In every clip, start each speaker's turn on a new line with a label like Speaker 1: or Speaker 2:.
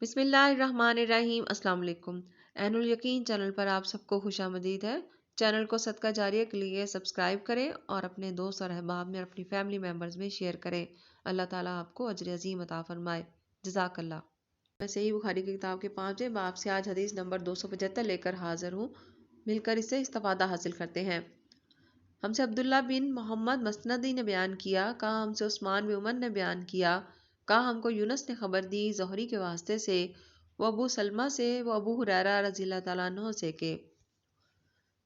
Speaker 1: بسم اللہ الرحمن الرحیم۔ السلام علیکم۔ عین الیقین چینل پر آپ سب کو خوش آمدید ہے۔ چینل کو صدقہ جاریہ کے لیے سبسکرائب کریں اور اپنے دوست اور احباب میں اور اپنی فیملی ممبرز میں شیئر کریں۔ اللہ تعالیٰ آپ کو اجر عظیم عطا فرمائے۔ جزاک اللہ۔ میں صحیح بخاری کی کتاب کے 5ویں باب سے آج حدیث نمبر 275 لے کر حاضر ہوں۔ مل کر اس سے استفادہ حاصل کرتے ہیں۔ ہم سے عبداللہ بن محمد مسندی نے بیان کیا، کہا ہم سے عثمان بن عمر نے بیان کیا، کہا ہم کو یونس نے خبر دی زہری کے واسطے سے، وہ ابو سلمہ سے، وہ ابو ہریرہ رضی اللہ تعالیٰ عنہ سے کہ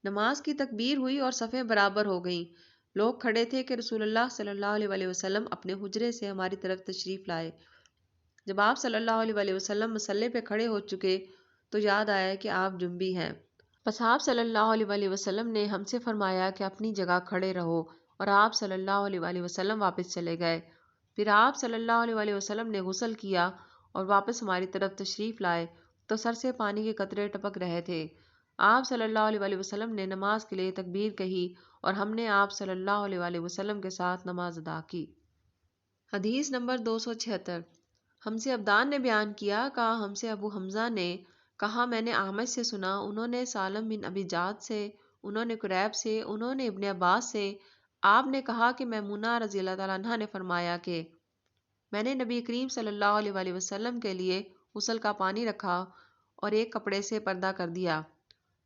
Speaker 1: نماز کی تکبیر ہوئی اور صفیں برابر ہو گئیں۔ لوگ کھڑے تھے کہ رسول اللہ صلی اللہ علیہ وسلم اپنے حجرے سے ہماری طرف تشریف لائے۔ جب آپ صلی اللہ علیہ وسلم مصلی پہ کھڑے ہو چکے تو یاد آیا کہ آپ جنبی ہیں۔ پس آپ صلی اللہ علیہ وسلم نے ہم سے فرمایا کہ اپنی جگہ کھڑے رہو، اور آپ صلی اللہ علیہ وسلم واپس چلے گئے۔ پھر آپ صلی اللہ علیہ وسلم نے غسل کیا اور واپس ہماری طرف تشریف لائے تو سر سے پانی کے قطرے ٹپک رہے تھے۔ آپ صلی اللہ علیہ وسلم نے نماز کے لیے تکبیر کہی اور ہم نے آپ صلی اللہ علیہ وسلم کے ساتھ نماز ادا کی۔ حدیث نمبر 276۔ ہم سے عبدان نے بیان کیا، کہا ہم سے ابو حمزہ نے، کہا میں نے اعمش سے سنا، انہوں نے سالم بن ابی جعد سے، انہوں نے قریب سے، انہوں نے ابن عباس سے، آپ نے کہا کہ میمونہ رضی اللہ تعالیٰ عنہ نے فرمایا کہ میں نے نبی کریم صلی اللہ علیہ وسلم کے لیے غسل کا پانی رکھا اور ایک کپڑے سے پردہ کر دیا۔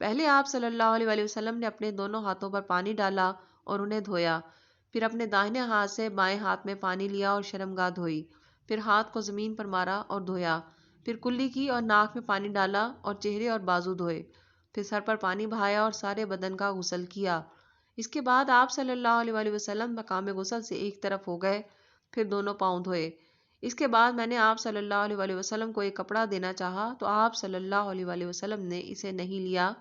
Speaker 1: پہلے آپ صلی اللہ علیہ وسلم نے اپنے دونوں ہاتھوں پر پانی ڈالا اور انہیں دھویا، پھر اپنے داہنے ہاتھ سے بائیں ہاتھ میں پانی لیا اور شرمگاہ دھوئی، پھر ہاتھ کو زمین پر مارا اور دھویا، پھر کلی کی اور ناک میں پانی ڈالا اور چہرے اور بازو دھوئے، پھر سر پر پانی بہایا اور سارے بدن کا غسل کیا۔ اس کے بعد آپ صلی اللہ علیہ وسلم مقام غسل سے ایک طرف ہو گئے، پھر دونوں پاؤں دھوئے۔ اس کے بعد میں نے آپ صلی اللہ علیہ وسلم کو ایک کپڑا دینا چاہا تو آپ صلی اللہ علیہ وسلم نے اسے نہیں لیا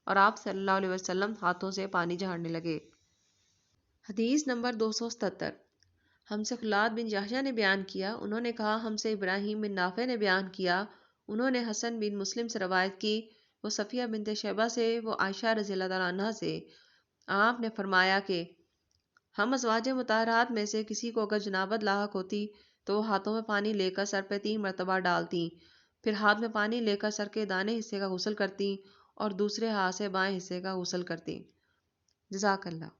Speaker 1: اور آپ صلی اللہ علیہ وسلم ہاتھوں سے پانی جھاڑنے لگے۔ حدیث نمبر 277۔ ہم سے خلاد بن یحییٰ نے بیان کیا، انہوں نے کہا ہم سے ابراہیم بن نافع نے بیان کیا، انہوں نے حسن بن مسلم سے روایت کی، وہ صفیہ بنت شیبہ سے، وہ عائشہ رضی اللہ تعالیٰ عنہ سے، آپ نے فرمایا کہ ہم ازواج مطہرات میں سے کسی کو اگر جنابت لاحق ہوتی تو وہ ہاتھوں میں پانی لے کر سر پہ 3 مرتبہ ڈالتی، پھر ہاتھ میں پانی لے کر سر کے دانے حصے کا غسل کرتی اور دوسرے ہاتھ سے بائیں حصے کا غسل کرتی۔ جزاک اللہ۔